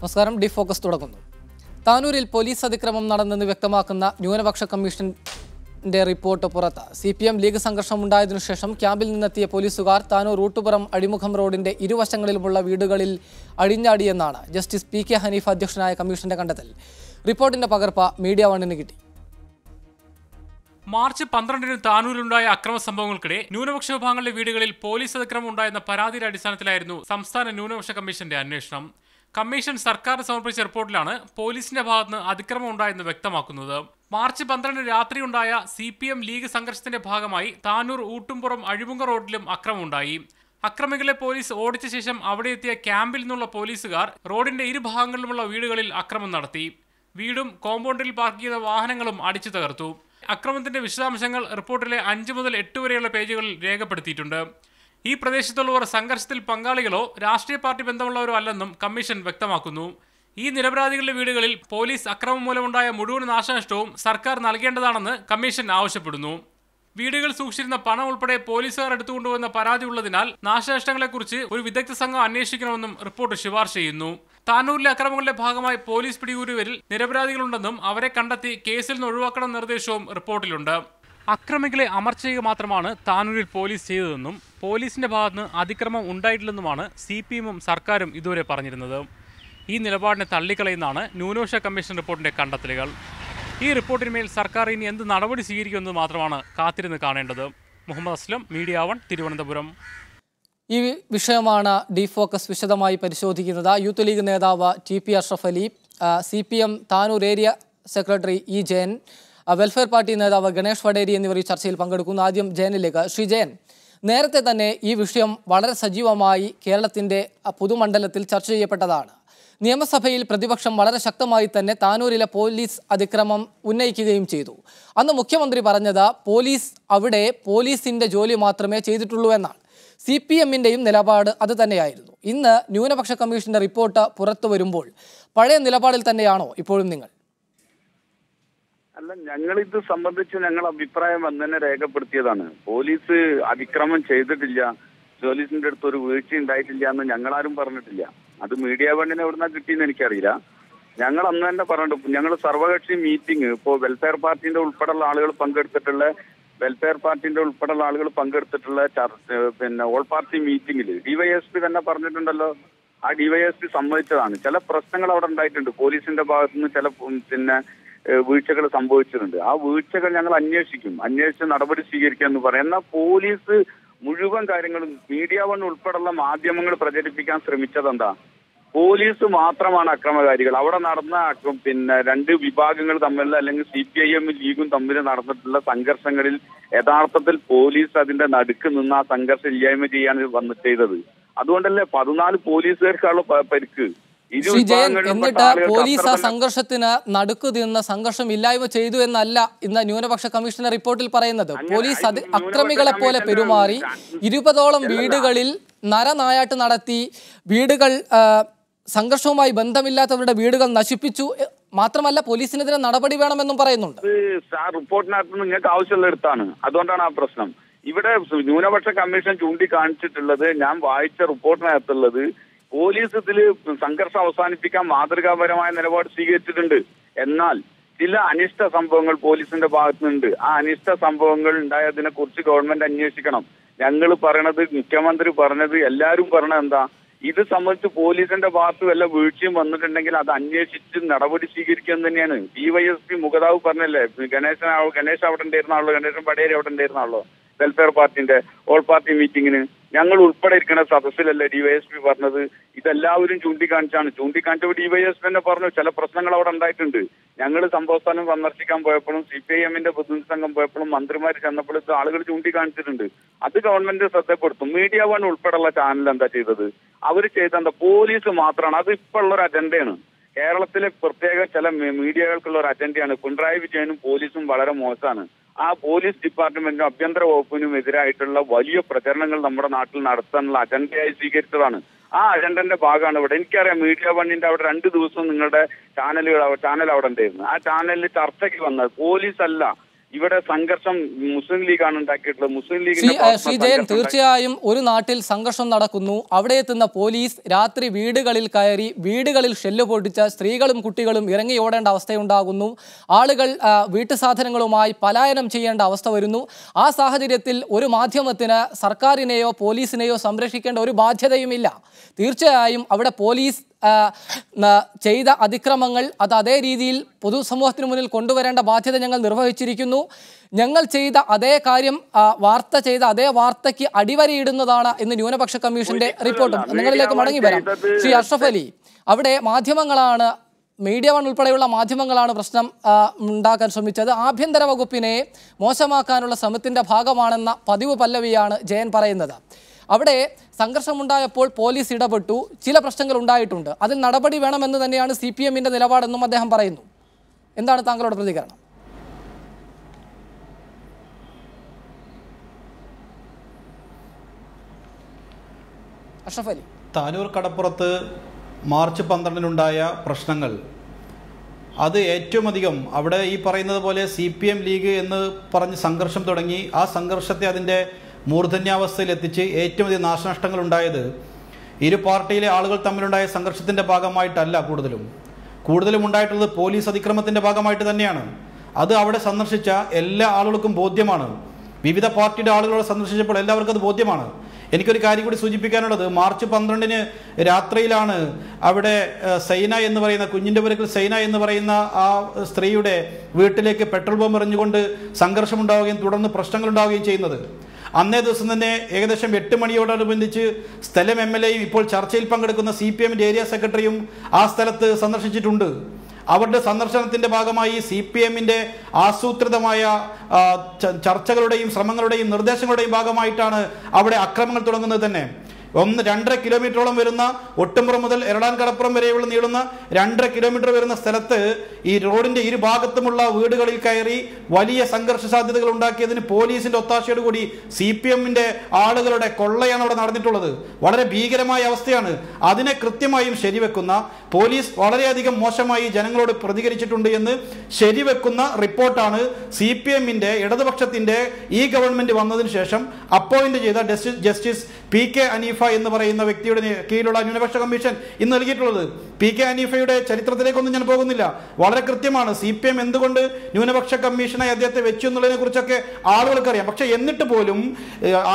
നമസ്കാരം. D focus തുടങ്ങുന്നു. താനൂരിൽ police അതിക്രമം നടന്നെന്ന് വ്യക്തമാക്കുന്ന ന്യൂനപക്ഷ കമ്മീഷന്റെ റിപ്പോർട്ട് പുറത്ത്. CPM ലീഗ് സംഘർഷമുണ്ടായതിനു ശേഷം ക്യാമ്പിൽ നിന്നെത്തിയ പോലീസുകാർ താനൂർ ഊട്ടുപുറം അഴിമുഖം റോഡിന്റെ ഇരുവശങ്ങളിലുമുള്ള വീടുകളിൽ അഴിഞ്ഞാടിയെന്നാണ് ജസ്റ്റിസ് PK ഹനീഫ് അധ്യക്ഷനായ കമ്മീഷന്റെ കണ്ടെത്തൽ. റിപ്പോർട്ടിന്റെ പകർപ്പ് മീഡിയ വണ്ണിന് കിട്ടി. മാർച്ച് 12-ന് താനൂരിലുണ്ടായ അക്രമ സംഭവങ്ങൾക്കിടെ ന്യൂനപക്ഷ വിഭാഗങ്ങളുടെ വീടുകളിൽ പോലീസ് അതിക്രമം ഉണ്ടായെന്ന പരാതിയുടെ അടിസ്ഥാനത്തിലായിരുന്നു സംസ്ഥാന ന്യൂനപക്ഷ കമ്മീഷന്റെ അന്വേഷണം. കമ്മീഷൻ സർക്കാർ സമർപ്പിച്ച റിപ്പോർട്ടിലാണ് പോലീസിന്റെ ഭാഗത്തുനിന്ന് അതിക്രമം ഉണ്ടായെന്ന് വ്യക്തമാക്കുന്നത്. മാർച്ച് 12-ന് രാത്രിയുണ്ടായ CPM ലീഗ് സംഘർഷത്തിന്റെ ഭാഗമായി താനൂർ ഊട്ടുംപുറം അഴിമുഖ റോഡിലും അക്രമമുണ്ടായി. അക്രമികളെ പോലീസ് ഓടിച്ച ശേഷം അവിടെ എത്തിയ ക്യാമ്പിൽ നിന്നുള്ള പോലീസുകാർ റോഡിന്റെ ഇരുഭാഗങ്ങളിലുമുള്ള വീടുകളിൽ അക്രമം നടത്തി. വീടും കോമ്പൗണ്ടിൽ പാർക്ക് ചെയ്ത വാഹനങ്ങളും അടിച്ചു തകർത്തു. അക്രമത്തിന്റെ വിശദാംശങ്ങൾ റിപ്പോർട്ടിലെ 5 മുതൽ 8 വരെയുള്ള പേജുകളിൽ രേഖപ്പെടുത്തിയിട്ടുണ്ട്. ഈ പ്രദേശത്തുള്ളവർ സംഘർഷത്തിൽ പങ്കാളികളോ രാഷ്ട്രീയ പാർട്ടി ബന്ധമുള്ളവരോ അല്ലെന്നും കമ്മീഷൻ വ്യക്തമാക്കുന്നു. ഈ നിരപരാധികളുടെ വീടുകളിൽ പോലീസ് അക്രമം മൂലമുണ്ടായ മുഴുവൻ നാശനഷ്ടവും സർക്കാർ നൽകേണ്ടതാണെന്ന് കമ്മീഷൻ ആവശ്യപ്പെടുന്നു. വീടുകൾ സൂക്ഷിച്ചിരുന്ന പണം ഉൾപ്പെടെ പോലീസുകാർ എടുത്തുകൊണ്ടുവന്ന പരാതി ഉള്ളതിനാൽ നാശനഷ്ടങ്ങളെക്കുറിച്ച് ഒരു വിദഗ്ധ സംഘം അന്വേഷിക്കണമെന്നും റിപ്പോർട്ട് ശുപാർശ ചെയ്യുന്നു. താനൂരിലെ അക്രമങ്ങളുടെ ഭാഗമായി പോലീസ് പിടികൂടിയവരിൽ നിരപരാധികളുണ്ടെന്നും അവരെ കണ്ടെത്തി കേസിൽ നിന്ന് ഒഴിവാക്കണം നിർദ്ദേശവും റിപ്പോർട്ടിലുണ്ട്. അക്രമികളെ അമർച്ച ചെയ്യുക മാത്രമാണ് താനൂരിൽ പോലീസ് ചെയ്തതെന്നും പോലീസിന്റെ ഭാഗത്തുനിന്ന് അതിക്രമം ഉണ്ടായിട്ടില്ലെന്നുമാണ് CPM-ഉം സർക്കാരും ഇതുവരെ പറഞ്ഞിരുന്നത്. ഈ നിലപാടിനെ തള്ളിക്കളയുന്നതാണ് ന്യൂനപക്ഷ കമ്മീഷൻ റിപ്പോർട്ടിന്റെ കണ്ടെത്തലുകൾ. ഈ റിപ്പോർട്ടിന്മേൽ സർക്കാർ ഇനി എന്ത് നടപടി സ്വീകരിക്കുമെന്നത് മാത്രമാണ് കാത്തിരുന്ന് കാണേണ്ടത്. Muhammad Aslam, media one, Thiruvananthapuram. ഈ വിഷയമാണ് ഡി ഫോക്കസ് വിശദമായി പരിശോധിക്കുന്നത്. യൂത്ത് ലീഗ് നേതാവ് TP Ashraf Ali, CPM Tanur area secretary E Jayan, Welfare Party നേതാവ് ഗണേഷ് വടേരി എന്നിവർ ഈ ചർച്ചയിൽ പങ്കെടുക്കുന്നു. ആദ്യം ജയനിലേക്ക്. ശ്രീ ജയൻ, നേരത്തെ തന്നെ ഈ വിഷയം വളരെ സജീവമായി കേരളത്തിൻ്റെ പൊതുമണ്ഡലത്തിൽ ചർച്ച ചെയ്യപ്പെട്ടതാണ്. നിയമസഭയിൽ പ്രതിപക്ഷം വളരെ ശക്തമായി തന്നെ താനൂരിലെ പോലീസ് അതിക്രമം ഉന്നയിക്കുകയും ചെയ്തു. അന്ന് മുഖ്യമന്ത്രി പറഞ്ഞത് അവിടെ പോലീസിൻ്റെ ജോലി മാത്രമേ ചെയ്തിട്ടുള്ളൂ എന്നാണ്. CPM-ൻ്റെയും നിലപാട് അത് തന്നെയായിരുന്നു. ഇന്ന് ന്യൂനപക്ഷ കമ്മീഷന്റെ റിപ്പോർട്ട് പുറത്തു വരുമ്പോൾ പഴയ നിലപാടിൽ തന്നെയാണോ ഇപ്പോഴും നിങ്ങൾ? അല്ല, ഞങ്ങളിത് സംബന്ധിച്ച് ഞങ്ങൾ അഭിപ്രായം അന്ന് രേഖപ്പെടുത്തിയതാണ്. പോലീസ് അതിക്രമം ചെയ്തിട്ടില്ല, പോലീസിന്റെ അടുത്ത് ഒരു വീഴ്ച ഉണ്ടായിട്ടില്ല എന്ന് ഞങ്ങളാരും പറഞ്ഞിട്ടില്ല. അത് മീഡിയ വണ്ണിന് എവിടുന്നാ കിട്ടിയെന്ന് എനിക്കറിയില്ല. ഞങ്ങൾ അന്ന് തന്നെ പറഞ്ഞിട്ട് ഞങ്ങൾ സർവകക്ഷി മീറ്റിംഗ് ഇപ്പോൾ വെൽഫെയർ പാർട്ടിന്റെ ഉൾപ്പെടെയുള്ള ആളുകൾ പങ്കെടുത്തിട്ടുള്ള ഓൾ പാർട്ടി മീറ്റിംഗിൽ DYSP തന്നെ പറഞ്ഞിട്ടുണ്ടല്ലോ. ആ DYSP സമ്മതിച്ചതാണ്. ചില പ്രശ്നങ്ങൾ അവിടെ ഉണ്ടായിട്ടുണ്ട്. പോലീസിന്റെ ഭാഗത്തുനിന്ന് ചില വീഴ്ചകൾ സംഭവിച്ചിട്ടുണ്ട്. ആ വീഴ്ചകൾ ഞങ്ങൾ അന്വേഷിച്ച് നടപടി സ്വീകരിക്കാമെന്ന് പറയും. എന്നാൽ പോലീസ് മുഴുവൻ കാര്യങ്ങളും മീഡിയ വൺ ഉൾപ്പെടെയുള്ള മാധ്യമങ്ങൾ പ്രചരിപ്പിക്കാൻ ശ്രമിച്ചത് എന്താ? പോലീസ് മാത്രമാണ് അക്രമകാരികൾ. അവിടെ നടന്ന രണ്ട് വിഭാഗങ്ങൾ തമ്മിലുള്ള അല്ലെങ്കിൽ CPIM ലീഗും തമ്മിൽ നടന്നിട്ടുള്ള സംഘർഷങ്ങളിൽ യഥാർത്ഥത്തിൽ പോലീസ് അതിന്റെ നടുക്ക് നിന്ന് ആ സംഘർഷം ഇല്ലായ്മ ചെയ്യാൻ ചെയ്തത്. അതുകൊണ്ടല്ലേ 14 പോലീസുകാർക്കുള്ള പരിക്ക്. എന്നിട്ട് പോലീസ് ആ സംഘർഷത്തിന് നടുക്ക് നിന്ന് സംഘർഷം ഇല്ലായ്മ ചെയ്തു എന്നല്ല ഇന്ന് ന്യൂനപക്ഷ കമ്മീഷന്റെ റിപ്പോർട്ടിൽ പറയുന്നത്. പോലീസ് അക്രമികളെ പോലെ പെരുമാറി 20ഓളം വീടുകളിൽ നരനായാട്ട് നടത്തി, വീടുകൾ സംഘർഷവുമായി ബന്ധമില്ലാത്തവരുടെ വീടുകൾ നശിപ്പിച്ചു. മാത്രമല്ല പോലീസിനെതിരെ നടപടി വേണമെന്നും പറയുന്നുണ്ട്. റിപ്പോർട്ടിനകത്ത് നിങ്ങൾക്ക് ആവശ്യമുള്ള എടുത്താണ്. അതുകൊണ്ടാണ് ആ പ്രശ്നം. ഇവിടെ ന്യൂനപക്ഷ കമ്മീഷൻ ചൂണ്ടിക്കാണിച്ചിട്ടുള്ളത്, ഞാൻ വായിച്ച റിപ്പോർട്ടിനകത്തുള്ളത്, പോലീസ് ഇതിൽ സംഘർഷം അവസാനിപ്പിക്കാൻ മാതൃകാപരമായ നിലപാട് സ്വീകരിച്ചിട്ടുണ്ട്. എന്നാൽ ചില അനിഷ്ട സംഭവങ്ങൾ പോലീസിന്റെ ഭാഗത്തുനിന്നുണ്ട്. ആ അനിഷ്ട സംഭവങ്ങൾ ഉണ്ടായതിനെ കുറിച്ച് ഗവൺമെന്റ് അന്വേഷിക്കണം. ഞങ്ങൾ പറയണത്, മുഖ്യമന്ത്രി പറഞ്ഞത്, എല്ലാവരും പറഞ്ഞത് എന്താ? ഇത് സംബന്ധിച്ച് പോലീസിന്റെ ഭാഗത്ത് വല്ല വീഴ്ചയും വന്നിട്ടുണ്ടെങ്കിൽ അത് അന്വേഷിച്ച് നടപടി സ്വീകരിക്കുക തന്നെയാണ്. DYSP മുഖതാവ് പറഞ്ഞല്ലേ, ഗണേശ് അവിടെ ഉണ്ടായിരുന്നാണല്ലോ, ഗണേശൻ വടേരി അവിടെ ഉണ്ടായിരുന്നാണല്ലോ വെൽഫെയർ പാർട്ടിന്റെ ഓൾ പാർട്ടി മീറ്റിംഗിന്. ഞങ്ങൾ ഉൾപ്പെടെ ഇരിക്കുന്ന സദസ്സിലല്ലേ DYSP പറഞ്ഞത്? ഇതെല്ലാവരും ചൂണ്ടിക്കാണിച്ചപ്പോൾ DYSP തന്നെ പറഞ്ഞു ചില പ്രശ്നങ്ങൾ അവിടെ ഉണ്ടായിട്ടുണ്ട്. ഞങ്ങൾ സംഭവസ്ഥലം സന്ദർശിക്കാൻ പോയപ്പോഴും CPIM-ന്റെ പ്രതിനിധി സംഘം പോയപ്പോഴും മന്ത്രിമാർ ചെന്നപ്പോൾ ഇത് ആളുകൾ ചൂണ്ടിക്കാണിച്ചിട്ടുണ്ട്. അത് ഗവൺമെന്റ് ശ്രദ്ധപ്പെടുത്തും. മീഡിയ വൺ ഉൾപ്പെടെയുള്ള ചാനൽ എന്താ ചെയ്തത്? അവർ ചെയ്തെന്താ? പോലീസ് മാത്രമാണ്. അത് ഇപ്പോൾ ഉള്ളൊരു അജണ്ടയാണ്. കേരളത്തിലെ പ്രത്യേക ചില മീഡിയകൾക്കുള്ള ഒരു അജണ്ടയാണ്. പിണറായി വിജയനും പോലീസും വളരെ മോശമാണ്. ആ പോലീസ് ഡിപ്പാർട്ട്മെന്റിനും ആഭ്യന്തര വകുപ്പിനും എതിരായിട്ടുള്ള വലിയ പ്രചരണങ്ങൾ നമ്മുടെ നാട്ടിൽ നടത്താനുള്ള അജണ്ടയായി സ്വീകരിച്ചതാണ്. ആ അജണ്ടന്റെ ഭാഗമാണ് ഇവിടെ. എനിക്കറിയാം മീഡിയ വണ്ണിന്റെ അവിടെ 2 ദിവസം നിങ്ങളുടെ ചാനൽ അവിടെ ഉണ്ടായിരുന്നു. ആ ചാനലിൽ ചർച്ചയ്ക്ക് വന്നത് പോലീസ് അല്ല, ഇവിടെ സംഘർഷം മുസ്ലിം ലീഗാണ് ഉണ്ടാക്കിയിട്ടുള്ളത്. മുസ്ലിം ശ്രീ ജയൻ, തീർച്ചയായും ഒരു നാട്ടിൽ സംഘർഷം നടക്കുന്നു, അവിടെ എത്തുന്ന പോലീസ് രാത്രി വീടുകളിൽ കയറി വീടുകളിൽ ഷെല്ല് പൊട്ടിച്ച സ്ത്രീകളും കുട്ടികളും ഇറങ്ങി ഓടേണ്ട അവസ്ഥയുണ്ടാകുന്നു. ആളുകൾ വീട്ടു സാധനങ്ങളുമായി പലായനം ചെയ്യേണ്ട അവസ്ഥ വരുന്നു. ആ സാഹചര്യത്തിൽ ഒരു മാധ്യമത്തിന് സർക്കാരിനെയോ പോലീസിനെയോ സംരക്ഷിക്കേണ്ട ഒരു ബാധ്യതയുമില്ല. തീർച്ചയായും അവിടെ പോലീസ് ചെയ്ത അതിക്രമങ്ങൾ അത് അതേ രീതിയിൽ പൊതുസമൂഹത്തിന് മുന്നിൽ കൊണ്ടുവരേണ്ട ബാധ്യത ഞങ്ങൾ നിർവഹിച്ചിരിക്കുന്നു. ഞങ്ങൾ ചെയ്ത അതേ കാര്യം വാർത്ത ചെയ്ത അതേ വാർത്തയ്ക്ക് അടിവരയിടുന്നതാണ് എന്ന് ന്യൂനപക്ഷ കമ്മീഷന്റെ റിപ്പോർട്ടും. നിങ്ങളിലേക്ക് മടങ്ങി വരാം. ശ്രീ അഷ്റഫ് അലി, അവിടെ മാധ്യമങ്ങളാണ്, മീഡിയ വൺ ഉൾപ്പെടെയുള്ള മാധ്യമങ്ങളാണ് പ്രശ്നം ഉണ്ടാക്കാൻ ശ്രമിച്ചത്. ആഭ്യന്തര വകുപ്പിനെ മോശമാക്കാനുള്ള ശ്രമത്തിന്റെ ഭാഗമാണെന്ന പതിവ് പല്ലവിയാണ് ജയൻ പറയുന്നത്. അവിടെ സംഘർഷമുണ്ടായപ്പോൾ പോലീസ് ഇടപെട്ടു, ചില പ്രശ്നങ്ങൾ ഉണ്ടായിട്ടുണ്ട്, അതിൽ നടപടി വേണമെന്ന് തന്നെയാണ് CPM-ന്റെ നിലപാടെന്നും അദ്ദേഹം പറയുന്നു. എന്താണ് താങ്കളുടെ പ്രതികരണം? അഷ്റഫ് അലി, താനൂർ കടപ്പുറത്ത് മാർച്ച് 12-നുണ്ടായ പ്രശ്നങ്ങൾ അത് ഏറ്റവും അധികം അവിടെ ഈ പറയുന്നത് പോലെ CPM ലീഗ് എന്ന് പറഞ്ഞ് സംഘർഷം തുടങ്ങി. ആ സംഘർഷത്തെ അതിൻ്റെ മൂർധന്യാവസ്ഥയിലെത്തിച്ച് ഏറ്റവും അധികം നാശനഷ്ടങ്ങൾ ഉണ്ടായത് ഇരു പാർട്ടിയിലെ ആളുകൾ തമ്മിലുണ്ടായ സംഘർഷത്തിൻ്റെ ഭാഗമായിട്ടല്ല, കൂടുതലും ഉണ്ടായിട്ടുള്ളത് പോലീസ് അതിക്രമത്തിൻ്റെ ഭാഗമായിട്ട് തന്നെയാണ്. അത് അവിടെ സന്ദർശിച്ച എല്ലാ ആളുകൾക്കും ബോധ്യമാണ്. വിവിധ പാർട്ടിയുടെ ആളുകളോട് സന്ദർശിച്ചപ്പോൾ എല്ലാവർക്കും അത് ബോധ്യമാണ്. എനിക്കൊരു കാര്യം കൂടി സൂചിപ്പിക്കാനുള്ളത്, മാർച്ച് 12-ന് രാത്രിയിലാണ് അവിടെ സൈന എന്ന് പറയുന്ന കുഞ്ഞിൻ്റെ പുരക്കിൽ സൈന എന്ന് പറയുന്ന ആ സ്ത്രീയുടെ വീട്ടിലേക്ക് പെട്രോൾ ബോംബ് എറിഞ്ഞുകൊണ്ട് സംഘർഷമുണ്ടാവുകയും തുടർന്ന് പ്രശ്നങ്ങൾ ഉണ്ടാവുകയും ചെയ്യുന്നത്. അന്നേ ദിവസം തന്നെ ഏകദേശം 8 മണിയോടനുബന്ധിച്ച് സ്ഥലം MLA-യും ഇപ്പോൾ ചർച്ചയിൽ പങ്കെടുക്കുന്ന CPM-ന്റെ ഏരിയ സെക്രട്ടറിയും ആ സ്ഥലത്ത് സന്ദർശിച്ചിട്ടുണ്ട്. അവരുടെ സന്ദർശനത്തിന്റെ ഭാഗമായി CPM-ന്റെ ആസൂത്രിതമായ ചർച്ചകളുടെയും ശ്രമങ്ങളുടെയും നിർദ്ദേശങ്ങളുടെയും ഭാഗമായിട്ടാണ് അവിടെ അക്രമങ്ങൾ തുടങ്ങുന്നത് തന്നെ. 1-2.5 കിലോമീറ്ററോളം വരുന്ന ഒട്ടുംപുറം മുതൽ എരടാൻ കടപ്പുറം വരെയുള്ള നീളുന്ന 2.5 കിലോമീറ്റർ വരുന്ന സ്ഥലത്ത് ഈ റോഡിന്റെ ഇരുഭാഗത്തുമുള്ള വീടുകളിൽ കയറി വലിയ സംഘർഷ സാധ്യതകൾ ഉണ്ടാക്കിയതിന് പോലീസിന്റെ ഒത്താശയോടുകൂടി CPM-ന്റെ ആളുകളുടെ കൊള്ളയാണ് അവിടെ നടന്നിട്ടുള്ളത്. വളരെ ഭീകരമായ അവസ്ഥയാണ്. അതിനെ കൃത്യമായും ശരിവെക്കുന്ന പോലീസ് വളരെയധികം മോശമായി ജനങ്ങളോട് പ്രതികരിച്ചിട്ടുണ്ട് എന്ന് ശരിവെക്കുന്ന റിപ്പോർട്ടാണ് CPM-ന്റെ ഇടതുപക്ഷത്തിന്റെ ഈ ഗവൺമെന്റ് വന്നതിന് ശേഷം അപ്പോയിന്റ് ചെയ്ത ജസ്റ്റിസ് PK അനീഫ എന്ന് പറയുന്ന വ്യക്തിയുടെ കീഴിലുള്ള ന്യൂനപക്ഷ കമ്മീഷൻ ഇന്ന് നൽകിയിട്ടുള്ളത്. PK അനീഫയുടെ ചരിത്രത്തിലേക്കൊന്നും ഞാൻ പോകുന്നില്ല. വളരെ കൃത്യമാണ് CPM എന്തുകൊണ്ട് ന്യൂനപക്ഷ കമ്മീഷനായി അദ്ദേഹത്തെ വെച്ചു എന്നുള്ളതിനെ കുറിച്ചൊക്കെ ആളുകൾക്കറിയാം. പക്ഷെ എന്നിട്ട് പോലും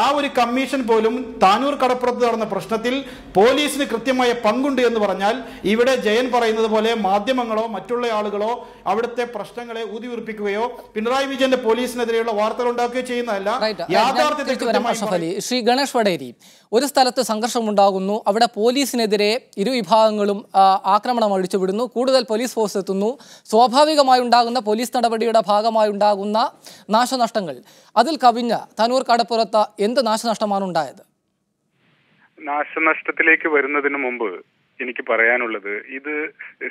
ആ ഒരു കമ്മീഷൻ പോലും താനൂർ കടപ്പുറത്ത് നടന്ന പ്രശ്നത്തിൽ പോലീസിന് കൃത്യമായ പങ്കുണ്ട് എന്ന് പറഞ്ഞാൽ ഇവിടെ ജയൻ പറയുന്നത് പോലെ മാധ്യമങ്ങളോ മറ്റുള്ള ആളുകളോ അവിടുത്തെ പ്രശ്നങ്ങളെ ഊതിയുറപ്പിക്കുകയോ പിണറായി വിജയന്റെ പോലീസിനെതിരെയുള്ള വാർത്തകൾ ഉണ്ടാക്കുകയോ ചെയ്യുന്നതല്ല. യാഥാർത്ഥ്യത്തിൽ ശ്രീ ഗണേഷ് വടേരി, ഒരു സ്ഥലത്ത് സംഘർഷമുണ്ടാകുന്നു, അവിടെ പോലീസിനെതിരെ ഇരുവിഭാഗങ്ങളും ആക്രമണം അഴിച്ചുവിടുന്നു, കൂടുതൽ പോലീസ് ഫോഴ്സ് എത്തുന്നു, സ്വാഭാവികമായി ഉണ്ടാകുന്ന പോലീസ് നടപടിയുടെ ഭാഗമായി ഉണ്ടാകുന്ന നാശനഷ്ടങ്ങൾ, അതിൽ കവിഞ്ഞ താനൂർ കടപ്പുറത്ത് എന്ത് നാശനഷ്ടമാണ് ഉണ്ടായത്? നാശനഷ്ടത്തിലേക്ക് വരുന്നതിന് മുമ്പ് എനിക്ക് പറയാനുള്ളത്, ഇത്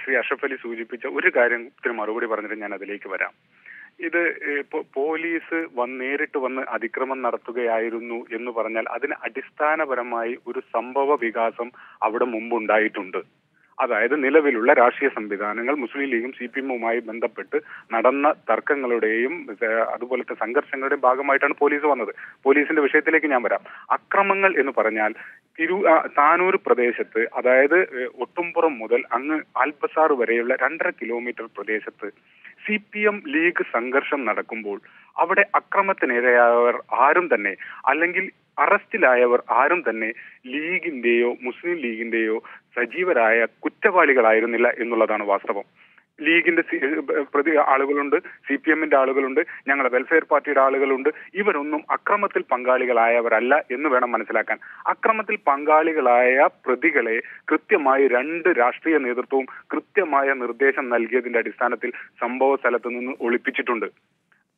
ശ്രീ അഷ്റഫ് അലി സൂചിപ്പിച്ച ഒരു കാര്യത്തിന് മറുപടി പറഞ്ഞിട്ട് ഞാൻ അതിലേക്ക് വരാം. ഇത് പോലീസ് നേരിട്ട് വന്ന് അതിക്രമം നടത്തുകയായിരുന്നു എന്ന് പറഞ്ഞാൽ അതിന് അടിസ്ഥാനപരമായി ഒരു സംഭവ വികാസം അവിടെ മുമ്പുണ്ടായിട്ടുണ്ട്. അതായത് നിലവിലുള്ള രാഷ്ട്രീയ സംവിധാനങ്ങൾ മുസ്ലിം ലീഗും CPM-വുമായി ബന്ധപ്പെട്ട് നടന്ന തർക്കങ്ങളുടെയും അതുപോലത്തെ സംഘർഷങ്ങളുടെയും ഭാഗമായിട്ടാണ് പോലീസ് വന്നത്. പോലീസിന്റെ വിഷയത്തിലേക്ക് ഞാൻ വരാം. അക്രമങ്ങൾ എന്ന് പറഞ്ഞാൽ താനൂർ പ്രദേശത്ത്, അതായത് ഒട്ടുംപുറം മുതൽ അങ്ങ് ആൽബസാർ വരെയുള്ള 2.5 കിലോമീറ്റർ പ്രദേശത്ത് CPM ലീഗ് സംഘർഷം നടക്കുമ്പോൾ അവിടെ അക്രമത്തിനിരയായവർ ആരും തന്നെ, അല്ലെങ്കിൽ അറസ്റ്റിലായവർ ആരും തന്നെ ലീഗിന്റെയോ മുസ്ലിം ലീഗിന്റെയോ സജീവരായ കുറ്റവാളികളായിരുന്നില്ല എന്നുള്ളതാണ് വാസ്തവം. ലീഗിന്റെ ആളുകളുണ്ട്, CPM-ന്റെ ആളുകളുണ്ട്, ഞങ്ങളുടെ വെൽഫെയർ പാർട്ടിയുടെ ആളുകളുണ്ട്. ഇവരൊന്നും അക്രമത്തിൽ പങ്കാളികളായവരല്ല എന്ന് വേണം മനസ്സിലാക്കാൻ. അക്രമത്തിൽ പങ്കാളികളായ പ്രതികളെ കൃത്യമായി 2 രാഷ്ട്രീയ നേതൃത്വവും കൃത്യമായ നിർദ്ദേശം നൽകിയതിന്റെ അടിസ്ഥാനത്തിൽ സംഭവ സ്ഥലത്ത് നിന്ന് ഒളിപ്പിച്ചിട്ടുണ്ട്.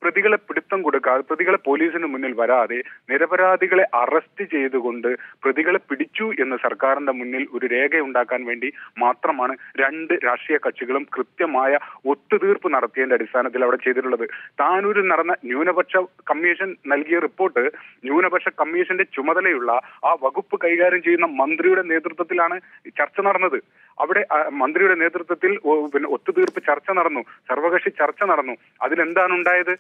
പ്രതികളെ പിടുത്തം കൊടുക്കാതെ, പ്രതികളെ പോലീസിന് മുന്നിൽ വരാതെ നിരപരാധികളെ അറസ്റ്റ് ചെയ്തുകൊണ്ട് പ്രതികളെ പിടിച്ചു എന്ന് സർക്കാരിന്റെ മുന്നിൽ ഒരു രേഖയുണ്ടാക്കാൻ വേണ്ടി മാത്രമാണ് 2 രാഷ്ട്രീയ കക്ഷികളും കൃത്യമായ ഒത്തുതീർപ്പ് നടത്തിയതിന്റെ അടിസ്ഥാനത്തിൽ അവിടെ ചെയ്തിട്ടുള്ളത്. താനൂരിൽ നടന്ന ന്യൂനപക്ഷ കമ്മീഷൻ നൽകിയ റിപ്പോർട്ട് ന്യൂനപക്ഷ കമ്മീഷന്റെ ചുമതലയുള്ള ആ വകുപ്പ് കൈകാര്യം ചെയ്യുന്ന മന്ത്രിയുടെ നേതൃത്വത്തിലാണ് ചർച്ച നടന്നത്. അവിടെ മന്ത്രിയുടെ നേതൃത്വത്തിൽ ഒത്തുതീർപ്പ് ചർച്ച നടന്നു, സർവകക്ഷി ചർച്ച നടന്നു. അതിലെന്താണ് ഉണ്ടായത്?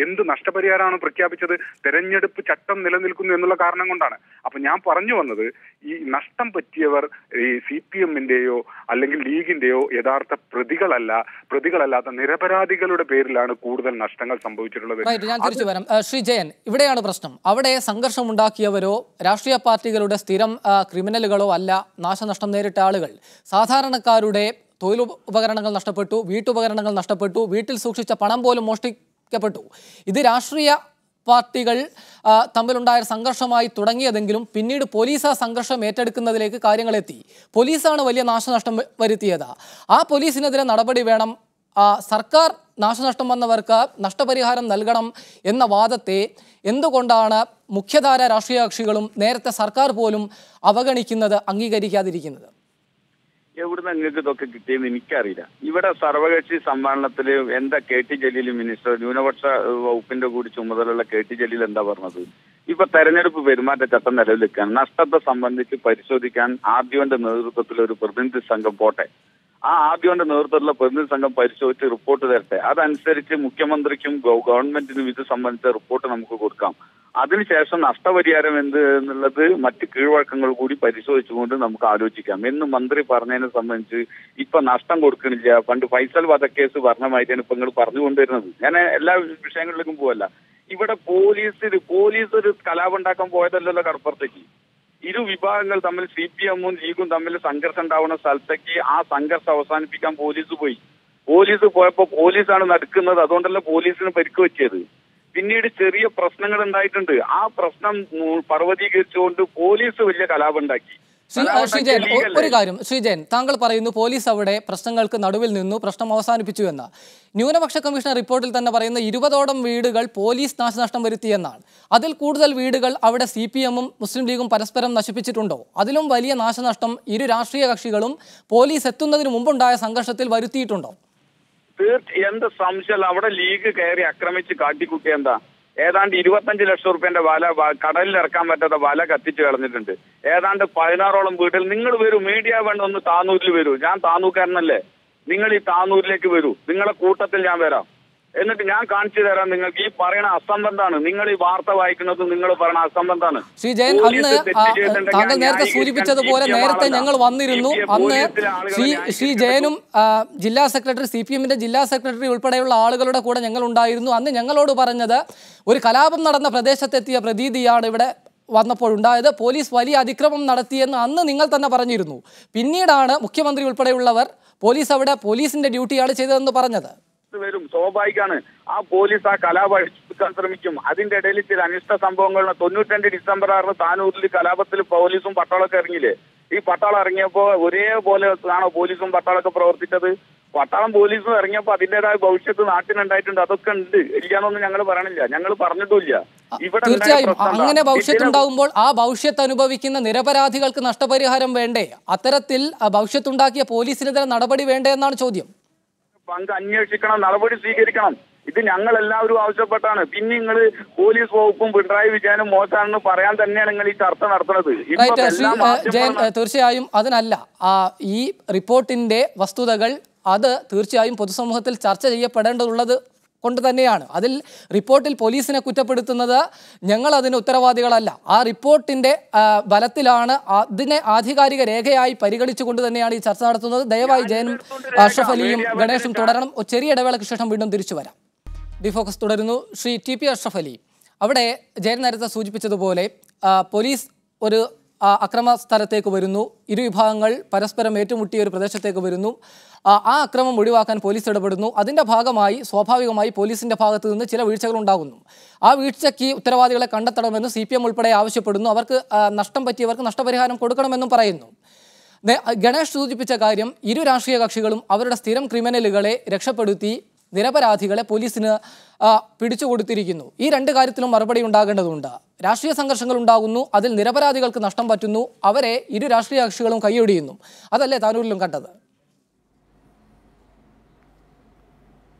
എന്ത് നഷ്ടപരിഹാരമാണ് പ്രഖ്യാപിച്ചത്? തെരഞ്ഞെടുപ്പ് ചട്ടം നിലനിൽക്കുന്നു എന്നുള്ള കാരണം കൊണ്ടാണ്. അപ്പൊ ഞാൻ പറഞ്ഞു വന്നത്, ഈ നഷ്ടം പറ്റിയവർ ഈ CPM-ന്റെയോ അല്ലെങ്കിൽ ലീഗിന്റെയോ യഥാർത്ഥ പ്രതികളല്ലാത്ത നിരപരാധികളുടെ പേരിലാണ് കൂടുതൽ നഷ്ടങ്ങൾ സംഭവിച്ചിട്ടുള്ളത്. ഞാൻ തിരിച്ചു വരാം. ശ്രീ ജയൻ, ഇവിടെയാണ് പ്രശ്നം. അവിടെ സംഘർഷമുണ്ടാക്കിയവരോ രാഷ്ട്രീയ പാർട്ടികളുടെ സ്ഥിരം ക്രിമിനലുകളോ അല്ല നാശനഷ്ടം നേരിട്ട ആളുകൾ. സാധാരണക്കാരുടെ തൊഴിലുപകരണങ്ങൾ നഷ്ടപ്പെട്ടു, വീട്ടുപകരണങ്ങൾ നഷ്ടപ്പെട്ടു, വീട്ടിൽ സൂക്ഷിച്ച പണം പോലും മോഷ്ടിക്കപ്പെട്ടു. ഇത് രാഷ്ട്രീയ പാർട്ടികൾ തമ്മിലുണ്ടായ സംഘർഷമായി തുടങ്ങിയതെങ്കിലും പിന്നീട് പോലീസ് ആ സംഘർഷം ഏറ്റെടുക്കുന്നതിലേക്ക് കാര്യങ്ങളെത്തി. പോലീസാണ് വലിയ നാശനഷ്ടം വരുത്തിയത്. ആ പോലീസിനെതിരെ നടപടി വേണം. സർക്കാർ നാശനഷ്ടം വന്നവർക്ക് നഷ്ടപരിഹാരം നൽകണം എന്ന വാദത്തെ എന്തുകൊണ്ടാണ് മുഖ്യധാര രാഷ്ട്രീയ കക്ഷികളും നേരത്തെ സർക്കാർ പോലും അവഗണിക്കുന്നത്, അംഗീകരിക്കാതിരിക്കുന്നത്? എവിടുന്ന് നിങ്ങൾക്ക് ഇതൊക്കെ കിട്ടിയെന്ന് എനിക്കറിയില്ല. ഇവിടെ സർവകക്ഷി സമ്മേളനത്തിൽ എന്താ KT ജലീൽ മിനിസ്റ്റർ, ന്യൂനപക്ഷ വകുപ്പിന്റെ കൂടി ചുമതലയുള്ള KT ജലീൽ എന്താ പറഞ്ഞത്? ഇപ്പൊ തെരഞ്ഞെടുപ്പ് പെരുമാറ്റച്ചട്ടം നിലവിലെക്കാൻ നഷ്ടത്തെ സംബന്ധിച്ച് പരിശോധിക്കാൻ ആദ്യവന്റെ നേതൃത്വത്തിൽ ഒരു പ്രതിനിധി സംഘം പോട്ടെ. ആ ആദ്യവന്റെ നേതൃത്വത്തിലുള്ള പ്രതിനിധി സംഘം പരിശോധിച്ച് റിപ്പോർട്ട് തരട്ടെ. അതനുസരിച്ച് മുഖ്യമന്ത്രിക്കും ഗവൺമെന്റിനും ഇത് സംബന്ധിച്ച റിപ്പോർട്ട് നമുക്ക് കൊടുക്കാം. അതിനുശേഷം നഷ്ടപരിഹാരം എന്ത് എന്നുള്ളത് മറ്റ് കീഴ്വഴക്കങ്ങൾ കൂടി പരിശോധിച്ചുകൊണ്ട് നമുക്ക് ആലോചിക്കാം എന്ന് മന്ത്രി പറഞ്ഞതിനെ സംബന്ധിച്ച് ഇപ്പൊ നഷ്ടം കൊടുക്കണില്ല. പണ്ട് ഫൈസൽ വധക്കേസ് പറഞ്ഞമായിട്ടാണ് ഇപ്പൊ നിങ്ങൾ പറഞ്ഞുകൊണ്ടിരുന്നത്. ഞാൻ എല്ലാ വിഷയങ്ങളിലേക്കും പോവല്ല. ഇവിടെ പോലീസ് ഒരു കലാപം ഉണ്ടാക്കാൻ പോയതല്ലല്ലോ കടപ്പുറത്തേക്ക്. ഇരു വിഭാഗങ്ങൾ തമ്മിൽ CPM-ഉം ലീഗും തമ്മിൽ സംഘർഷം ഉണ്ടാവുന്ന സ്ഥലത്തേക്ക് ആ സംഘർഷം അവസാനിപ്പിക്കാൻ പോലീസ് പോയി. പോലീസ് പോയപ്പോ പോലീസാണ് നടക്കുന്നത്. അതുകൊണ്ടല്ല പോലീസിന് പരിക്ക് വെച്ചത്. പിന്നീട് ചെറിയ പ്രശ്നങ്ങൾ ഉണ്ടായിട്ടുണ്ട്. ആ പ്രശ്നം പർവ്വതീകരിച്ചുകൊണ്ട് പോലീസ് വലിയ കലാപം ഉണ്ടാക്കി. ശ്രീജയൻ, ഒരു കാര്യം, ശ്രീജയൻ, താങ്കൾ പറയുന്നു പോലീസ് അവിടെ പ്രശ്നങ്ങൾക്ക് നടുവിൽ നിന്നു, പ്രശ്നം അവസാനിപ്പിച്ചു എന്ന്. ന്യൂനപക്ഷ കമ്മീഷൻ റിപ്പോർട്ടിൽ തന്നെ പറയുന്ന 20ഓളം വീടുകൾ പോലീസ് നാശനഷ്ടം വരുത്തിയെന്നാണ്. അതിൽ കൂടുതൽ വീടുകൾ അവിടെ CPM-ഉം മുസ്ലിം ലീഗും പരസ്പരം നശിപ്പിച്ചിട്ടുണ്ടോ? അതിലും വലിയ നാശനഷ്ടം ഇരു രാഷ്ട്രീയ കക്ഷികളും പോലീസ് എത്തുന്നതിന് മുമ്പുണ്ടായ സംഘർഷത്തിൽ വരുത്തിയിട്ടുണ്ടോ? എന്ത് സംശയം? അവിടെ ലീഗ് കയറി ആക്രമിച്ച് കാട്ടിക്കുട്ടി എന്താ? ഏതാണ്ട് 25 ലക്ഷം റുപ്യന്റെ വല കടലിൽ ഇറക്കാൻ പറ്റാത്ത വല കത്തിച്ച് കളഞ്ഞിട്ടുണ്ട്. ഏതാണ്ട് 16ഓളം വീട്ടിൽ. നിങ്ങൾ വരൂ, മീഡിയ വേണ്ട ഒന്ന് താനൂരിൽ വരൂ. ഞാൻ താനൂർക്കാരനല്ലേ. നിങ്ങൾ ഈ താനൂരിലേക്ക് വരൂ. നിങ്ങളെ കൂട്ടത്തിൽ ഞാൻ വരാം. എന്നിട്ട് ഞാൻ കാണിച്ചു തരാം നിങ്ങൾക്ക്. ഈ പറയുന്ന അസംബന്ധമാണ്. നിങ്ങൾ ഈ വാർത്ത വായിക്കുന്നത് നിങ്ങൾ പറയുന്ന അസംബന്ധമാണ്. ശ്രീ ജയൻ, അന്ന് താങ്കൾ നേരത്തെ സൂചിപ്പിച്ചതുപോലെ നേരത്തെ ഞങ്ങൾ വന്നിരുന്നു. അന്ന് ശ്രീ ജയനും ജില്ലാ സെക്രട്ടറി, CPM-ന്റെ ജില്ലാ സെക്രട്ടറി ഉൾപ്പെടെയുള്ള ആളുകളുടെ കൂടെ ഞങ്ങൾ ഉണ്ടായിരുന്നു. അന്ന് ഞങ്ങളോട് പറഞ്ഞത് ഒരു കലാപം നടന്ന പ്രദേശത്തെത്തിയ പ്രതീതിയാണ് ഇവിടെ വന്നപ്പോഴുണ്ടായത്. പോലീസ് വലിയ അതിക്രമം നടത്തിയെന്ന് അന്ന് നിങ്ങൾ തന്നെ പറഞ്ഞിരുന്നു. പിന്നീടാണ് മുഖ്യമന്ത്രി ഉൾപ്പെടെയുള്ളവർ പോലീസിന്റെ ഡ്യൂട്ടിയാണ് ചെയ്തതെന്ന് പറഞ്ഞത്. വരും, സ്വാഭാവികമാണ്. ആ പോലീസ് ആ കലാപം അഴിച്ചുവിടാൻ ശ്രമിക്കും. അതിന്റെ ഇടയിൽ ചില അനിഷ്ട സംഭവങ്ങൾ. 92 ഡിസംബർ 6 താനൂരിൽ കലാപത്തിൽ പോലീസും പട്ടാളമൊക്കെ ഇറങ്ങിയില്ലേ? ഈ പട്ടാളം ഇറങ്ങിയപ്പോ ഒരേപോലെ ആണോ പോലീസും പട്ടാളമൊക്കെ പ്രവർത്തിച്ചത്? പട്ടാളം പോലീസും ഇറങ്ങിയപ്പോ അതിന്റേതായ ഭവിഷ്യത്ത് നാട്ടിനുണ്ടായിട്ടുണ്ട്. അതൊക്കെ ഉണ്ട്, ഇല്ലാന്നൊന്നും ഞങ്ങൾ പറയണില്ല, ഞങ്ങൾ പറഞ്ഞിട്ടില്ല. തീർച്ചയായും അങ്ങനെ ഭവിഷ്യത്തുണ്ടാകുമ്പോൾ ആ ഭവിഷ്യത്ത് അനുഭവിക്കുന്ന നിരപരാധികൾക്ക് നഷ്ടപരിഹാരം വേണ്ടേ? അത്തരത്തിൽ ഭവിഷ്യത്തുണ്ടാക്കിയ പോലീസിനെതിരെ നടപടി വേണ്ടേ എന്നാണ് ചോദ്യം. പങ്ക് അന്വേഷിക്കണം, നടപടി സ്വീകരിക്കണം. ഇത് ഞങ്ങൾ എല്ലാവരും ആവശ്യപ്പെട്ടാണ്. പിന്നെ നിങ്ങൾ പോലീസ് വകുപ്പും പിണറായി വിജയനും മോശമാണെന്ന് പറയാൻ തന്നെയാണ് നിങ്ങൾ ഈ ചർച്ച നടത്തുന്നത്. ജയൻ, തീർച്ചയായും അതിനല്ല. ഈ റിപ്പോർട്ടിന്റെ വസ്തുതകൾ അത് തീർച്ചയായും പൊതുസമൂഹത്തിൽ ചർച്ച ചെയ്യപ്പെടേണ്ടതുള്ളത് കൊണ്ട് തന്നെയാണ്. അതിൽ റിപ്പോർട്ടിൽ പോലീസിനെ കുറ്റപ്പെടുത്തുന്നത് ഞങ്ങൾ അതിന് ഉത്തരവാദികളല്ല. ആ റിപ്പോർട്ടിന്റെ ബലത്തിലാണ്, അതിനെ ആധികാരിക രേഖയായി പരിഗണിച്ചുകൊണ്ട് തന്നെയാണ് ഈ ചർച്ച നടത്തുന്നത്. ദയവായി ജയനും അഷ്റഫ് അലിയും ഗണേഷും തുടരണം. ചെറിയ ഇടവേളയ്ക്ക് ശേഷം വീണ്ടും തിരിച്ചു വരാം. ഡിഫോക്കസ് തുടരുന്നു. ശ്രീ TP അഷ്റഫ് അലി, അവിടെ ജയൻ നേരത്തെ സൂചിപ്പിച്ചതുപോലെ പോലീസ് ഒരു അക്രമ സ്ഥലത്തേക്ക് വരുന്നു. ഇരു വിഭാഗങ്ങൾ പരസ്പരം ഏറ്റുമുട്ടിയ ഒരു പ്രദേശത്തേക്ക് വരുന്നു. ആ അക്രമം ഒഴിവാക്കാൻ പോലീസ് ഇടപെടുന്നു. അതിൻ്റെ ഭാഗമായി സ്വാഭാവികമായി പോലീസിൻ്റെ ഭാഗത്ത് നിന്ന് ചില വീഴ്ചകൾ ഉണ്ടാകുന്നു. ആ വീഴ്ചയ്ക്ക് ഉത്തരവാദികളെ കണ്ടെത്തണമെന്ന് CPM ഉൾപ്പെടെ ആവശ്യപ്പെടുന്നു. അവർക്ക് നഷ്ടം പറ്റിയവർക്ക് നഷ്ടപരിഹാരം കൊടുക്കണമെന്നും പറയുന്നു. ഗണേഷ് സൂചിപ്പിച്ച കാര്യം, ഇരു രാഷ്ട്രീയ കക്ഷികളും അവരുടെ സ്ഥിരം ക്രിമിനലുകളെ രക്ഷപ്പെടുത്തി നിരപരാധികളെ പോലീസിന് പിടിച്ചുകൊടുത്തിരിക്കുന്നു. ഈ രണ്ട് കാര്യത്തിലും മറുപടി ഉണ്ടാകേണ്ടതുണ്ട്. രാഷ്ട്രീയ സംഘർഷങ്ങൾ ഉണ്ടാകുന്നു, അതിൽ നിരപരാധികൾക്ക് നഷ്ടം പറ്റുന്നു, അവരെ ഇരു രാഷ്ട്രീയ കക്ഷികളും കൈയൊടിയുന്നു. അതല്ലേ താനൂരിലും കണ്ടത്?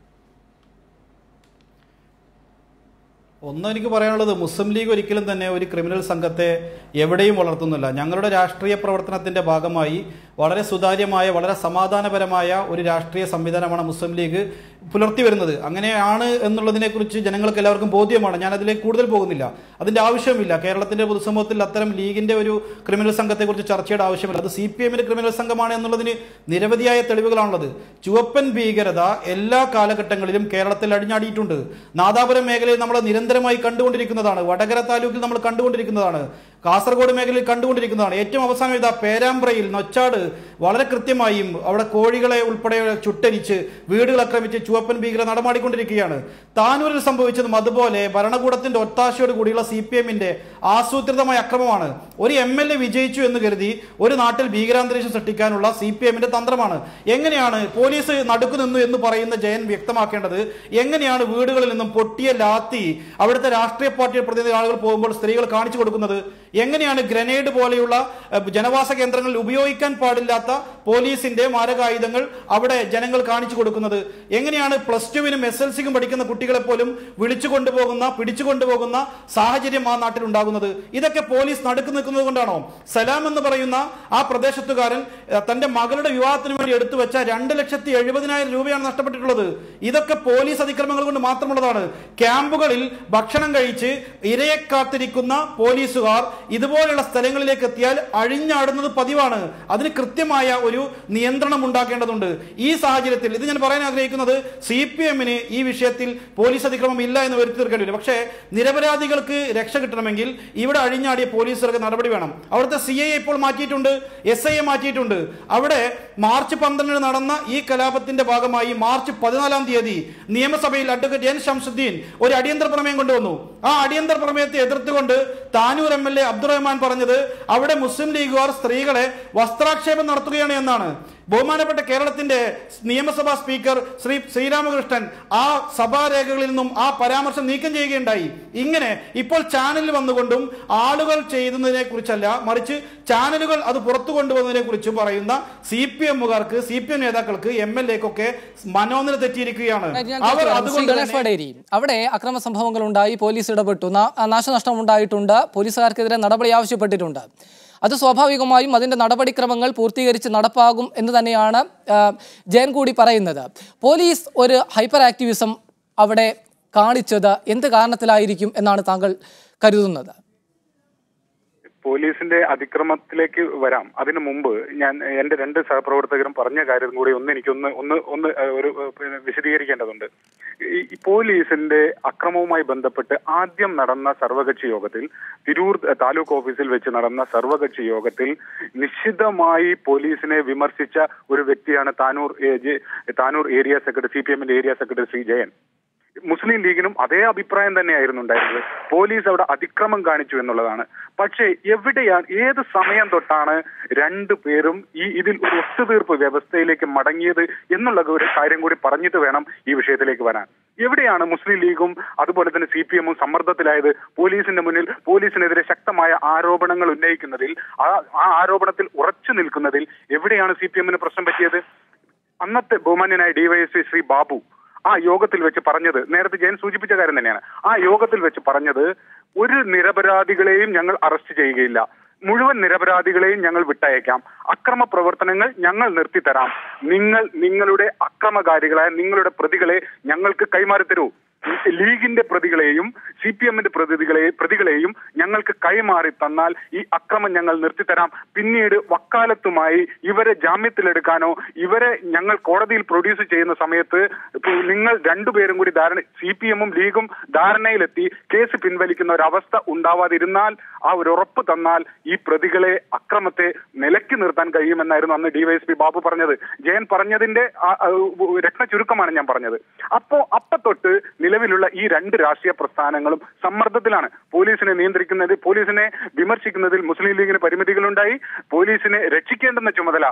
ഒന്നും എനിക്ക് പറയാനുള്ളത്, മുസ്ലിം ലീഗ് ഒരിക്കലും തന്നെ ഒരു ക്രിമിനൽ സംഘത്തെ എവിടെയും വളർത്തുന്നില്ല. ഞങ്ങളുടെ രാഷ്ട്രീയ പ്രവർത്തനത്തിൻ്റെ ഭാഗമായി വളരെ സുതാര്യമായ വളരെ സമാധാനപരമായ ഒരു രാഷ്ട്രീയ സംവിധാനമാണ് മുസ്ലിം ലീഗ് പുലർത്തി വരുന്നത്. അങ്ങനെയാണ് എന്നുള്ളതിനെക്കുറിച്ച് ജനങ്ങൾക്ക് എല്ലാവർക്കും ബോധ്യമാണ്. ഞാൻ അതിലേക്ക് കൂടുതൽ പോകുന്നില്ല, അതിൻ്റെ ആവശ്യമില്ല. കേരളത്തിൻ്റെ പൊതുസമൂഹത്തിൽ അത്തരം ലീഗിൻ്റെ ഒരു ക്രിമിനൽ സംഘത്തെക്കുറിച്ച് ചർച്ചയുടെ ആവശ്യമില്ല. അത് CPM-ന്റെ ക്രിമിനൽ സംഘമാണ് എന്നുള്ളതിന് നിരവധിയായ തെളിവുകളാണുള്ളത്. ചുവപ്പൻ ഭീകരത എല്ലാ കാലഘട്ടങ്ങളിലും കേരളത്തിൽ അടിഞ്ഞാടിയിട്ടുണ്ട്. നാദാപുരം മേഖലയിൽ നമ്മൾ നിരന്തരമായി കണ്ടുകൊണ്ടിരിക്കുന്നതാണ്, വടകര താലൂക്കിൽ നമ്മൾ കണ്ടുകൊണ്ടിരിക്കുന്നതാണ്, കാസർഗോഡ് മേഖലയിൽ കണ്ടുകൊണ്ടിരിക്കുന്നതാണ്. ഏറ്റവും അവസാനം ഇതാ പേരാമ്പ്രയിൽ നൊച്ചാട് വളരെ കൃത്യമായും അവിടെ കോഴികളെ ഉൾപ്പെടെ ചുട്ടരിച്ച് വീടുകൾ ആക്രമിച്ച് ചുവപ്പൻ ഭീകരത നടമാടിക്കൊണ്ടിരിക്കുകയാണ്. താനൂരിൽ സംഭവിച്ചതും അതുപോലെ ഭരണകൂടത്തിന്റെ ഒത്താശയോട് കൂടിയുള്ള CPM-ന്റെ ആസൂത്രിതമായ അക്രമമാണ്. ഒരു MLA വിജയിച്ചു എന്ന് കരുതി ഒരു നാട്ടിൽ ഭീകരാന്തരീക്ഷം സൃഷ്ടിക്കാനുള്ള CPM-ന്റെ തന്ത്രമാണ്. എങ്ങനെയാണ് പോലീസ് നടുക്കു നിന്നു എന്ന് പറയുന്ന ജയൻ വ്യക്തമാക്കേണ്ടത്? എങ്ങനെയാണ് വീടുകളിൽ നിന്നും പൊട്ടിയ ലാത്തി അവിടുത്തെ രാഷ്ട്രീയ പാർട്ടി പ്രതിനിധി ആളുകൾ പോകുമ്പോൾ സ്ത്രീകൾ കാണിച്ചു കൊടുക്കുന്നത്? എങ്ങനെയാണ് ഗ്രനേഡ് പോലെയുള്ള ജനവാസ കേന്ദ്രങ്ങളിൽ ഉപയോഗിക്കാൻ പാടില്ലാത്ത പോലീസിന്റെ മാരകായുധങ്ങൾ അവിടെ ജനങ്ങൾ കാണിച്ചു കൊടുക്കുന്നത്? എങ്ങനെയാണ് +2-നും SLC-ക്കും പഠിക്കുന്ന കുട്ടികളെ പോലും വിളിച്ചുകൊണ്ടുപോകുന്ന പിടിച്ചുകൊണ്ടുപോകുന്ന സാഹചര്യം ആ നാട്ടിൽ ഉണ്ടാകുന്നത്? ഇതൊക്കെ പോലീസ് നടുക്ക് നിൽക്കുന്നത് കൊണ്ടാണോ? സലാം എന്ന് പറയുന്ന ആ പ്രദേശത്തുകാരൻ തന്റെ മകളുടെ വിവാഹത്തിന് വേണ്ടി എടുത്തു വെച്ച 2,70,000 രൂപയാണ് നഷ്ടപ്പെട്ടിട്ടുള്ളത്. ഇതൊക്കെ പോലീസ് അതിക്രമങ്ങൾ കൊണ്ട് മാത്രമുള്ളതാണ്. ക്യാമ്പുകളിൽ ഭക്ഷണം കഴിച്ച് ഇരയെ കാത്തിരിക്കുന്ന പോലീസുകാർ ഇതുപോലുള്ള സ്ഥലങ്ങളിലേക്ക് എത്തിയാൽ അഴിഞ്ഞാടുന്നത് പതിവാണ്. അതിന് കൃത്യമായ ഒരു നിയന്ത്രണം ഉണ്ടാക്കേണ്ടതുണ്ട്. ഈ സാഹചര്യത്തിൽ ഇത് ഞാൻ പറയാൻ ആഗ്രഹിക്കുന്നത്, CPM-ന് ഈ വിഷയത്തിൽ പോലീസ് അതിക്രമം ഇല്ല എന്ന് വരുത്തി തീർക്കേണ്ടി വരും. പക്ഷേ നിരപരാധികൾക്ക് രക്ഷ കിട്ടണമെങ്കിൽ ഇവിടെ അഴിഞ്ഞാടിയ പോലീസുകാർക്ക് നടപടി വേണം. അവിടുത്തെ CI ഇപ്പോൾ മാറ്റിയിട്ടുണ്ട്, SI മാറ്റിയിട്ടുണ്ട്. അവിടെ മാർച്ച് 12 നടന്ന ഈ കലാപത്തിന്റെ ഭാഗമായി മാർച്ച് 14 തീയതി നിയമസഭയിൽ അഡ്വക്കേറ്റ് N. ശംസുദ്ദീൻ ഒരു അടിയന്തര പ്രമേയം കൊണ്ടുവന്നു. ആ അടിയന്തര പ്രമേയത്തെ എതിർത്തുകൊണ്ട് താനൂർ MLA അബ്ദുറഹ്മാൻ പറഞ്ഞത് അവിടെ മുസ്ലിം ലീഗുകാർ സ്ത്രീകളെ വസ്ത്രാക്ഷേപം നടത്തുകയാണ് എന്നാണ്. ബഹുമാനപ്പെട്ട കേരളത്തിന്റെ നിയമസഭാ സ്പീക്കർ ശ്രീ ശ്രീരാമകൃഷ്ണൻ ആ സഭാരേഖകളിൽ നിന്നും ആ പരാമർശം നീക്കം ചെയ്യുകയുണ്ടായി. ഇങ്ങനെ ഇപ്പോൾ ചാനലിൽ വന്നുകൊണ്ടും ആളുകൾ ചെയ്യുന്നതിനെ കുറിച്ചല്ല, മറിച്ച് ചാനലുകൾ അത് പുറത്തു കൊണ്ടുവന്നതിനെ കുറിച്ച് പറയുന്ന CPM-കാർക്ക്, CPM നേതാക്കൾക്ക്, MLA-ക്കൊക്കെ മനോനില തെറ്റിയിരിക്കുകയാണ്. അവർ അതുകൊണ്ട് അവിടെ അക്രമ സംഭവങ്ങൾ ഉണ്ടായി, പോലീസ് ഇടപെട്ടു, നാശനഷ്ടം ഉണ്ടായിട്ടുണ്ട്, പോലീസുകാർക്കെതിരെ നടപടി ആവശ്യപ്പെട്ടിട്ടുണ്ട്. അത് സ്വാഭാവികമായും അതിൻ്റെ നടപടിക്രമങ്ങൾ പൂർത്തീകരിച്ച് നടപ്പാകും എന്ന് തന്നെയാണ് ജയൻ കൂടി പറയുന്നത്. പോലീസ് ഒരു ഹൈപ്പർ ആക്ടിവിസം അവിടെ കാണിച്ചത് എന്ത് കാരണത്തിലായിരിക്കും എന്നാണ് താങ്കൾ കരുതുന്നത്? പോലീസിന്റെ അതിക്രമത്തിലേക്ക് വരാം. അതിനു മുമ്പ് ഞാൻ എന്റെ 2 സഹപ്രവർത്തകരും പറഞ്ഞ കാര്യം കൂടി എനിക്കൊന്ന് വിശദീകരിക്കേണ്ടതുണ്ട്. ഈ പോലീസിന്റെ അക്രമവുമായി ബന്ധപ്പെട്ട് ആദ്യം നടന്ന സർവകക്ഷി യോഗത്തിൽ, തിരൂർ താലൂക്ക് ഓഫീസിൽ വെച്ച് നടന്ന സർവകക്ഷി യോഗത്തിൽ നിശ്ചിതമായി പോലീസിനെ വിമർശിച്ച ഒരു വ്യക്തിയാണ് താനൂർ ഏരിയ സെക്രട്ടറി, CPM-ന്റെ ഏരിയ സെക്രട്ടറി ശ്രീ ജയൻ. മുസ്ലിം ലീഗിനും അതേ അഭിപ്രായം തന്നെയായിരുന്നു ഉണ്ടായിരുന്നത്. പോലീസ് അവിടെ അതിക്രമം കാണിച്ചു എന്നുള്ളതാണ്. പക്ഷേ എവിടെയാണ്, ഏത് സമയം തൊട്ടാണ് രണ്ടുപേരും ഇതിൽ ഒരു ഒത്തുതീർപ്പ് വ്യവസ്ഥയിലേക്ക് മടങ്ങിയത് എന്നുള്ള ഒരു കാര്യം കൂടി പറഞ്ഞിട്ട് വേണം ഈ വിഷയത്തിലേക്ക് വരാൻ. എവിടെയാണ് മുസ്ലിം ലീഗും അതുപോലെ തന്നെ CPM-ഉം സമ്മർദ്ദത്തിലായത്? പോലീസിന്റെ മുന്നിൽ പോലീസിനെതിരെ ശക്തമായ ആരോപണങ്ങൾ ഉന്നയിക്കുന്നതിൽ, ആ ആരോപണത്തിൽ ഉറച്ചു നിൽക്കുന്നതിൽ എവിടെയാണ് CPM-ന് പ്രശ്നം പറ്റിയത്? അന്നത്തെ ബഹുമാന്യനായ DYSP ശ്രീ ബാബു ആ യോഗത്തിൽ വെച്ച് പറഞ്ഞത്, നേരത്തെ ജയൻ സൂചിപ്പിച്ച കാര്യം തന്നെയാണ്, ആ യോഗത്തിൽ വെച്ച് പറഞ്ഞത്, ഒരു നിരപരാധികളെയും ഞങ്ങൾ അറസ്റ്റ് ചെയ്യുകയില്ല, മുഴുവൻ നിരപരാധികളെയും ഞങ്ങൾ വിട്ടയക്കാം, അക്രമ പ്രവർത്തനങ്ങൾ ഞങ്ങൾ നിർത്തിത്തരാം, നിങ്ങളുടെ അക്രമകാരികളായ നിങ്ങളുടെ പ്രതികളെ ഞങ്ങൾക്ക് കൈമാറി തരൂ, ലീഗിന്റെ പ്രതികളെയും CPM-ന്റെ പ്രതികളെയും ഞങ്ങൾക്ക് കൈമാറി തന്നാൽ ഈ അക്രമം ഞങ്ങൾ നിർത്തിത്തരാം. പിന്നീട് വക്കാലത്തുമായി ഇവരെ ജാമ്യത്തിലെടുക്കാനോ ഇവരെ ഞങ്ങൾ കോടതിയിൽ പ്രൊഡ്യൂസ് ചെയ്യുന്ന സമയത്ത് നിങ്ങൾ രണ്ടുപേരും കൂടി CPM-ഉം ലീഗും ധാരണയിലെത്തി കേസ് പിൻവലിക്കുന്ന ഒരു അവസ്ഥ ഉണ്ടാവാതിരുന്നാൽ, ആ ഒരു ഉറപ്പ് തന്നാൽ ഈ പ്രതികളെ, അക്രമത്തെ നിലയ്ക്ക് നിർത്താൻ കഴിയുമെന്നായിരുന്നു അന്ന് DYSP ബാബു പറഞ്ഞത്. ജയൻ പറഞ്ഞതിന്റെ രത്ന ചുരുക്കമാണ് ഞാൻ പറഞ്ഞത്. അപ്പൊ തൊട്ട് നിലവിലുള്ള ഈ 2 രാഷ്ട്രീയ പ്രസ്ഥാനങ്ങളും സമ്മർദ്ദത്തിലാണ്. പോലീസിനെ നിയന്ത്രിക്കുന്നത്, പോലീസിനെ വിമർശിക്കുന്നതിൽ മുസ്ലിം ലീഗിന് പരിമിതികളുണ്ടായി. പോലീസിനെ രക്ഷിക്കേണ്ടുന്ന ചുമതല,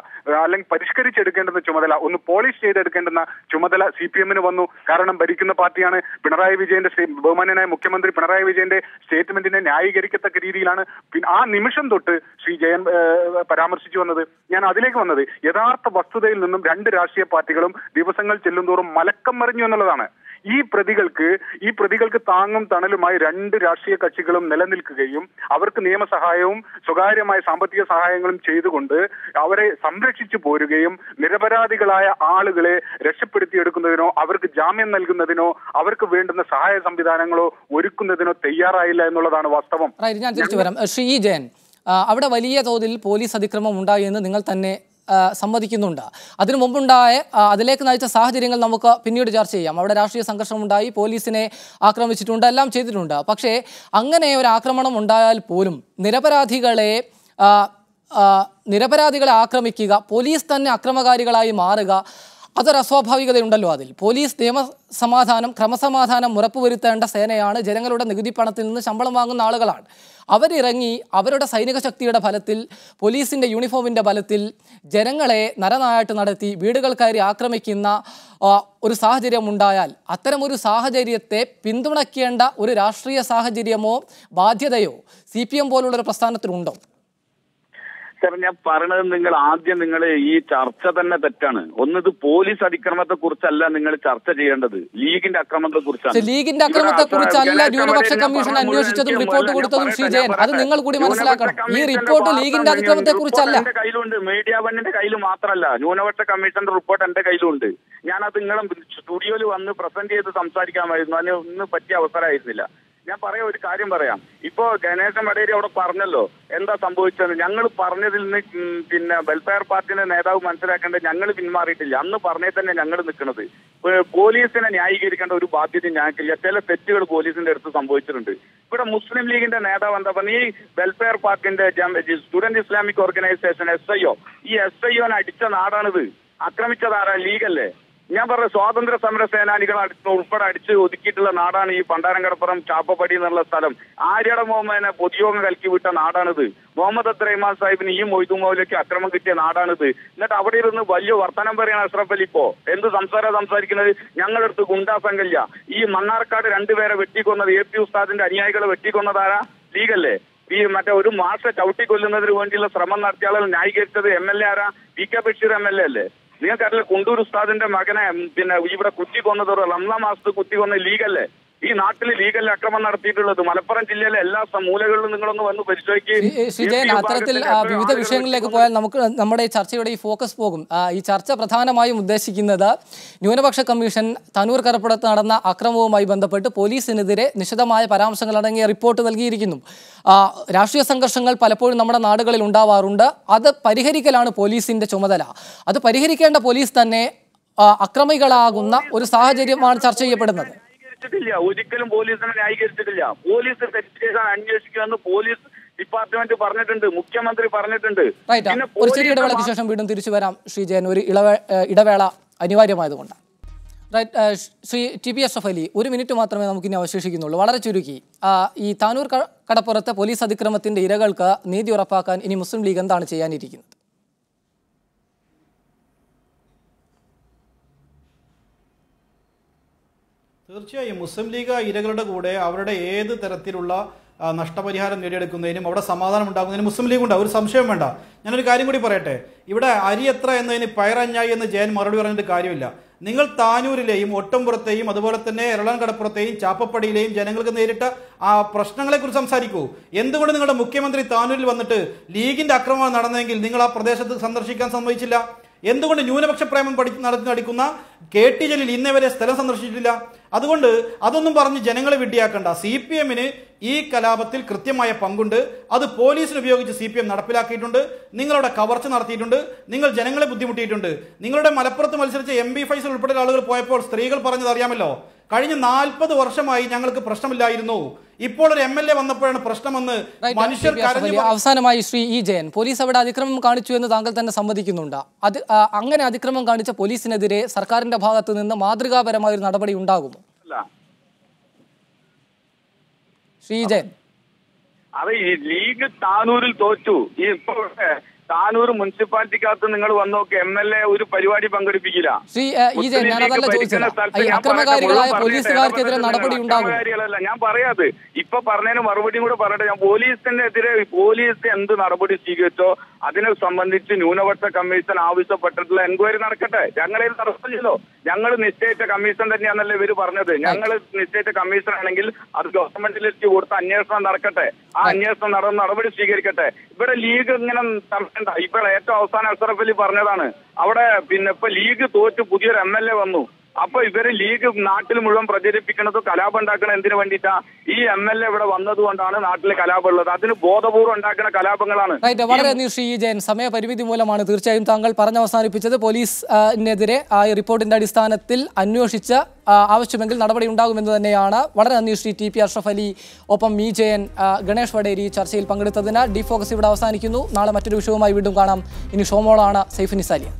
അല്ലെങ്കിൽ പരിഷ്കരിച്ചെടുക്കേണ്ടുന്ന ചുമതല, ഒന്ന് പോളിഷ് ചെയ്തെടുക്കേണ്ടുന്ന ചുമതല CPM-ന് വന്നു. കാരണം ഭരിക്കുന്ന പാർട്ടിയാണ്. പിണറായി വിജയന്റെ, ബഹുമാന്യനായ മുഖ്യമന്ത്രി പിണറായി വിജയന്റെ സ്റ്റേറ്റ്മെന്റിനെ ന്യായീകരിക്കത്തക്ക രീതിയിലാണ് ആ നിമിഷം തൊട്ട് ശ്രീ ജയൻ പരാമർശിച്ചു വന്നത്. ഞാൻ അതിലേക്ക് വന്നത്, യഥാർത്ഥ വസ്തുതയിൽ നിന്നും 2 രാഷ്ട്രീയ പാർട്ടികളും ദിവസങ്ങൾ ചെല്ലുന്തോറും മലക്കം മറിഞ്ഞു എന്നുള്ളതാണ്. ഈ പ്രതികൾക്ക് താങ്ങും തണലുമായി 2 രാഷ്ട്രീയ കക്ഷികളും നിലനിൽക്കുകയും അവർക്ക് നിയമസഹായവും സ്വകാര്യമായ സാമ്പത്തിക സഹായങ്ങളും ചെയ്തുകൊണ്ട് അവരെ സംരക്ഷിച്ചു പോരുകയും നിരപരാധികളായ ആളുകളെ രക്ഷപ്പെടുത്തിയെടുക്കുന്നതിനോ അവർക്ക് ജാമ്യം നൽകുന്നതിനോ അവർക്ക് വേണ്ടുന്ന സഹായ സംവിധാനങ്ങളോ ഒരുക്കുന്നതിനോ തയ്യാറായില്ല എന്നുള്ളതാണ് വാസ്തവം. ഞാൻ തിരിച്ചു വരാം. ശ്രീ ജയൻ, അവിടെ വലിയ തോതിൽ പോലീസ് അതിക്രമം ഉണ്ടായി എന്ന് നിങ്ങൾ തന്നെ സമ്മതിക്കുന്നുണ്ട്. അതിനു മുമ്പുണ്ടായ അതിലേക്ക് നയിച്ച സാഹചര്യങ്ങൾ നമുക്ക് പിന്നീട് ചർച്ച ചെയ്യാം. അവിടെ രാഷ്ട്രീയ സംഘർഷമുണ്ടായി, പോലീസിനെ ആക്രമിച്ചിട്ടുണ്ട്, എല്ലാം ചെയ്തിട്ടുണ്ട്. പക്ഷേ അങ്ങനെ ഒരു ആക്രമണം ഉണ്ടായാൽ പോലും നിരപരാധികളെ ആക്രമിക്കുക, പോലീസ് തന്നെ അക്രമകാരികളായി മാറുക, അതൊരു അസ്വാഭാവികതയുണ്ടല്ലോ. അതിൽ പോലീസ് ക്രമസമാധാനം ഉറപ്പുവരുത്തേണ്ട സേനയാണ്. ജനങ്ങളുടെ നികുതി പണത്തിൽ നിന്ന് ശമ്പളം വാങ്ങുന്ന ആളുകളാണ്. അവരിറങ്ങി അവരുടെ സൈനിക ശക്തിയുടെ ഫലത്തിൽ, പോലീസിൻ്റെ യൂണിഫോമിൻ്റെ ബലത്തിൽ ജനങ്ങളെ നരനായാട്ട് നടത്തി വീടുകൾ കയറി ആക്രമിക്കുന്ന ഒരു സാഹചര്യം ഉണ്ടായാൽ അത്തരമൊരു സാഹചര്യത്തെ പിന്തുണയ്ക്കേണ്ട ഒരു രാഷ്ട്രീയ സാഹചര്യമോ ബാധ്യതയോ CPM പോലുള്ളൊരു പ്രസ്ഥാനത്തിനുണ്ടോ? സാർ, ഞാൻ പറയണത് നിങ്ങൾ ഈ ചർച്ച തന്നെ തെറ്റാണ്. ഇത് പോലീസ് അതിക്രമത്തെ കുറിച്ചല്ല നിങ്ങൾ ചർച്ച ചെയ്യേണ്ടത്, ലീഗിന്റെ അക്രമത്തെ കുറിച്ചാണ്. ലീഗിന്റെ അക്രമത്തെ കുറിച്ചല്ല ന്യൂനപക്ഷ കമ്മീഷൻ അന്വേഷിച്ചതും റിപ്പോർട്ട് കൊടുത്തതും. ശ്രീ ജയൻ, അത് നിങ്ങൾ കൂടി മനസ്സിലാക്കണം. ഈ റിപ്പോർട്ട് ലീഗിന്റെ അതിക്രമത്തെ കുറിച്ചല്ല. എന്റെ കയ്യിലുണ്ട്, മീഡിയ വണ്ണിന്റെ കയ്യിൽ മാത്രമല്ല, ന്യൂനപക്ഷ കമ്മീഷന്റെ റിപ്പോർട്ട് എന്റെ കയ്യിലുണ്ട്. ഞാനത് നിങ്ങളും സ്റ്റുഡിയോയിൽ വന്ന് പ്രസന്റ് ചെയ്ത് സംസാരിക്കാമായിരുന്നു. അതിന് ഇന്ന് പറ്റിയ അവസരമായിരുന്നില്ല. ഞാൻ ഒരു കാര്യം പറയാം. ഇപ്പോ ഗണേശൻ വടേരി അവിടെ പറഞ്ഞല്ലോ എന്താ സംഭവിച്ചത്. ഞങ്ങൾ പറഞ്ഞതിൽ നിന്ന് വെൽഫെയർ പാർട്ടിയുടെ നേതാവ് മനസ്സിലാക്കേണ്ടത് ഞങ്ങൾ പിന്മാറിയിട്ടില്ല. അന്ന് പറഞ്ഞേ തന്നെ ഞങ്ങൾ നിൽക്കുന്നത്. പോലീസിനെ ന്യായീകരിക്കേണ്ട ഒരു ബാധ്യത ഞങ്ങൾക്കില്ല. ചില തെറ്റുകൾ പോലീസിന്റെ അടുത്ത് സംഭവിച്ചിട്ടുണ്ട്. ഇവിടെ മുസ്ലിം ലീഗിന്റെ നേതാവ് എന്താ പറഞ്ഞ, ഈ വെൽഫെയർ പാർട്ടിന്റെ സ്റ്റുഡന്റ് ഇസ്ലാമിക് ഓർഗനൈസേഷൻ SIO, ഈ SIO അടിച്ച നാടാണിത്. ആക്രമിച്ചതാരാ? ലീഗല്ലേ. ഞാൻ പറഞ്ഞ സ്വാതന്ത്ര്യ സമര സേനാനികൾ ഉൾപ്പെടെ അടിച്ച് ഒതുക്കിയിട്ടുള്ള നാടാണ് ഈ പണ്ടാരംകടപ്പുറം ചാപ്പപ്പടി എന്നുള്ള സ്ഥലം. ആര്യയുടെ മുഹമ്മദിനെ പൊതുയോഗം കലക്കി വിട്ട നാടാണിത്. മുഹമ്മദ് അബ്ദുറഹ്മാൻ സാഹിബിന് ഈ മൊയ്തു മൗലയ്ക്ക് അക്രമം കിട്ടിയ നാടാണിത്. എന്നിട്ട് അവിടെ ഇരുന്ന് വലിയ വർത്തമാനം പറയാണ് അഷ്റഫ് അലി. ഇപ്പോ എന്ത് സംസാരിക്കുന്നത്? ഞങ്ങളടുത്ത് ഗുണ്ടാ സംഘമില്ല. ഈ മണ്ണാർക്കാട് 2 പേരെ വെട്ടിക്കൊന്നത്, AP ഉസ്താദിന്റെ അനുയായികളെ വെട്ടിക്കൊന്നതാരാ? ലീഗല്ലേ. ഈ ഒരു മാഷെ ചവിട്ടിക്കൊല്ലുന്നതിന് വേണ്ടിയുള്ള ശ്രമം നടത്തിയ ആളുകൾ ന്യായീകരിച്ചത് MLA ആരാ? PK ബഷീർ MLA അല്ലേ? നിങ്ങൾക്കറിയില്ല, കുണ്ടൂർ ഉസ്താദിന്റെ മകനെ ഇവിടെ കുത്തിക്കൊന്നത് റംസാൻ മാസത്ത് കുത്തിക്കൊന്ന ലീഗല്ലേ? ഈ നാട്ടിൽ ലീഗല്ലേ അക്രമം നടത്തിയിട്ടുള്ളത്? മലപ്പുറം ജില്ലയിലെ എല്ലാ മൂലകളിലും നിങ്ങളൊന്ന് വന്ന് പരിശോധിക്കുകയും. അത്തരത്തിൽ വിവിധ വിഷയങ്ങളിലേക്ക് പോയാൽ നമ്മുടെ ചർച്ചയുടെ ഈ ഫോക്കസ് പോകും. ഈ ചർച്ച പ്രധാനമായും ഉദ്ദേശിക്കുന്നത് ന്യൂനപക്ഷ കമ്മീഷൻ താനൂർ കരപ്പുറത്ത് നടന്ന അക്രമവുമായി ബന്ധപ്പെട്ട് പോലീസിനെതിരെ നിശിതമായ പരാമർശങ്ങൾ അടങ്ങിയ റിപ്പോർട്ട് നൽകിയിരിക്കുന്നു. രാഷ്ട്രീയ സംഘർഷങ്ങൾ പലപ്പോഴും നമ്മുടെ നാടുകളിൽ ഉണ്ടാവാറുണ്ട്. അത് പരിഹരിക്കലാണ് പോലീസിന്റെ ചുമതല. അത് പരിഹരിക്കേണ്ട പോലീസ് തന്നെ അക്രമികളാകുന്ന ഒരു സാഹചര്യമാണ് ചർച്ച ചെയ്യപ്പെടുന്നത്. ഒരിക്കലും പോലീസിനെ ന്യായീകരിച്ചിട്ടില്ല. പോലീസ് ഇൻവെസ്റ്റിഗേഷൻ അന്വേഷിക്കുമെന്ന് പോലീസ് ഡിപ്പാർട്ട്മെന്റ് പറഞ്ഞിട്ടുണ്ട്, മുഖ്യമന്ത്രി പറഞ്ഞിട്ടുണ്ട്. ഒരു ചെറിയ ഇടവേളയ്ക്ക് ശേഷം വീണ്ടും തിരിച്ചു വരാം ശ്രീ ജയൻ. ഒരു ഇടവേള അനിവാര്യമായതുകൊണ്ട്. ശ്രീ TP അഷ്റഫ് അലി, 1 മിനിറ്റ് മാത്രമേ നമുക്കിനി അവശേഷിക്കുന്നുള്ളൂ. വളരെ ചുരുക്കി, ഈ താനൂർ കടപ്പുറത്തെ പോലീസ് അതിക്രമത്തിന്റെ ഇരകൾക്ക് നീതി ഉറപ്പാക്കാൻ ഇനി മുസ്ലിം ലീഗ് എന്താണ് ചെയ്യാനിരിക്കുന്നത്? തീർച്ചയായും മുസ്ലിം ലീഗ് ഇരകളുടെ കൂടെ അവരുടെ ഏത് തരത്തിലുള്ള നഷ്ടപരിഹാരം നേടിയെടുക്കുന്നതിനും അവിടെ സമാധാനം ഉണ്ടാകുന്നതിനും മുസ്ലിം ലീഗ് ഉണ്ട്. ഒരു സംശയം വേണ്ട. ഞാനൊരു കാര്യം കൂടി പറയട്ടെ. ഇവിടെ അരി എത്ര എന്നതിന് പയറഞ്ഞായി എന്ന് ജയൻ മറുപടി പറഞ്ഞിട്ട് കാര്യമില്ല. നിങ്ങൾ താനൂരിലെയും ഒട്ടംപുറത്തെയും അതുപോലെ തന്നെ എറളാൻ കടപ്പുറത്തെയും ചാപ്പപ്പടിയിലെയും ജനങ്ങൾക്ക് നേരിട്ട ആ പ്രശ്നങ്ങളെക്കുറിച്ച് സംസാരിക്കൂ. എന്തുകൊണ്ട് നിങ്ങളുടെ മുഖ്യമന്ത്രി താനൂരിൽ വന്നിട്ട് ലീഗിന്റെ അക്രമം നടന്നെങ്കിൽ നിങ്ങൾ ആ പ്രദേശത്ത് സന്ദർശിക്കാൻ സമ്മതിച്ചില്ല? എന്തുകൊണ്ട് ന്യൂനപക്ഷ പ്രേമം നടക്കുന്ന KT ജലീൽ ഇന്നേവരെ സ്ഥലം സന്ദർശിച്ചിട്ടില്ല? അതുകൊണ്ട് അതൊന്നും പറഞ്ഞ് ജനങ്ങളെ വിഡ്ഢിയാക്കണ്ട. CPMന് ഈ കലാപത്തിൽ കൃത്യമായ പങ്കുണ്ട്. അത് പോലീസിന് ഉപയോഗിച്ച് CPM നടപ്പിലാക്കിയിട്ടുണ്ട്. നിങ്ങളുടെ കവർച്ച നടത്തിയിട്ടുണ്ട്. നിങ്ങൾ ജനങ്ങളെ ബുദ്ധിമുട്ടിയിട്ടുണ്ട്. നിങ്ങളുടെ മലപ്പുറത്ത് മത്സരിച്ച MB ഫൈസൽ ഉൾപ്പെടെ ആളുകൾ പോയപ്പോൾ സ്ത്രീകൾ പറഞ്ഞത് അറിയാമല്ലോ. കഴിഞ്ഞ 40 വർഷമായി ഞങ്ങൾക്ക് പ്രശ്നമില്ലായിരുന്നു, ഇപ്പോൾ ഒരു MLA വന്നപ്പോഴാണ് പ്രശ്നമെന്ന് മനുഷ്യർ. അവസാനമായി ശ്രീ ജയൻ, പോലീസ് അവിടെ അതിക്രമം കാണിച്ചു എന്ന് താങ്കൾ തന്നെ സമ്മതിക്കുന്നുണ്ട്. അങ്ങനെ അതിക്രമം കാണിച്ച പോലീസിനെതിരെ സർക്കാരിന്റെ ഭാഗത്ത് നിന്ന് മാതൃകാപരമായ ഒരു നടപടി ഉണ്ടാകുമോ? ശ്രീ ജയൻ, അത് ഈ ലീഗ് താനൂരിൽ തോറ്റു. താനൂർ മുനിസിപ്പാലിറ്റിക്കകത്ത് നിങ്ങൾ വന്ന് നോക്കി MLA ഒരു പരിപാടി പങ്കെടുപ്പിക്കില്ല. ശ്രീ ഈ ജയൻ, ഞാനതല്ല ചോദിച്ചത്. ഈ അക്രമകാരികളായ പോലീസുകാർക്കെതിരെ നടപടി ഉണ്ടാകും. ഞാൻ പറയാതെ ഇപ്പൊ പറഞ്ഞതിന് മറുപടിയും കൂടെ പറയട്ടെ. ഞാൻ പോലീസിനെതിരെ പോലീസ് എന്ത് നടപടി സ്വീകരിച്ചോ അതിനെ സംബന്ധിച്ച് ന്യൂനപക്ഷ കമ്മീഷൻ ആവശ്യപ്പെട്ടിട്ടുള്ള എൻക്വയറി നടക്കട്ടെ. ഞങ്ങളെ നടത്തില്ലല്ലോ. ഞങ്ങൾ നിശ്ചയിച്ച കമ്മീഷൻ തന്നെയാണല്ലോ ഇവര് പറഞ്ഞത്. ഞങ്ങൾ നിശ്ചയിച്ച കമ്മീഷൻ ആണെങ്കിൽ അത് ഗവൺമെന്റിലേക്ക് കൊടുത്ത അന്വേഷണം നടക്കട്ടെ. ആ അന്വേഷണം നടപടി സ്വീകരിക്കട്ടെ. ഇവിടെ ലീഗ് ഇങ്ങനെ നടക്കണ്ട. ഇപ്പോൾ ഏറ്റവും അവസാനം അഷ്റഫ് അലി പറഞ്ഞതാണ് അവിടെ ഇപ്പൊ ലീഗ് തോറ്റ് പുതിയൊരു MLA വന്നു. അപ്പൊ ഇവര് ലീഗ് നാട്ടിൽ മുഴുവൻ പ്രചരിപ്പിക്കുന്നത് കലാപം ഉണ്ടാക്കണ എന്തിനു വേണ്ടിയിട്ടാ? ഈ MLA ഇവിടെ വന്നതുകൊണ്ടാണ് നാട്ടിൽ കലാപം ഉള്ളത്. അതിന് ബോധപൂർവ്വം ഉണ്ടാക്കുന്ന കലാപങ്ങളാണ്. വളരെ നന്ദി ശ്രീ ജയൻ. സമയപരിമിതി മൂലമാണ് തീർച്ചയായും താങ്കൾ പറഞ്ഞവസാനിപ്പിച്ചത്. പോലീസിനെതിരെ ആ റിപ്പോർട്ടിന്റെ അടിസ്ഥാനത്തിൽ അന്വേഷിച്ച് ആവശ്യമെങ്കിൽ നടപടി ഉണ്ടാകുമെന്ന് തന്നെയാണ്. വളരെ നന്ദി ശ്രീ TP അഷ്റഫ് അലി, ഒപ്പം ഇ ജയൻ, ഗണേഷ് വടേരി ചർച്ചയിൽ പങ്കെടുത്തതിന്. ഡി ഫോക്കസ് ഇവിടെ അവസാനിക്കുന്നു. നാളെ മറ്റൊരു വിഷയവുമായി വീണ്ടും കാണാം. ഇനി ഷോമോളാണ്. സൈഫ് നിസാലിയ.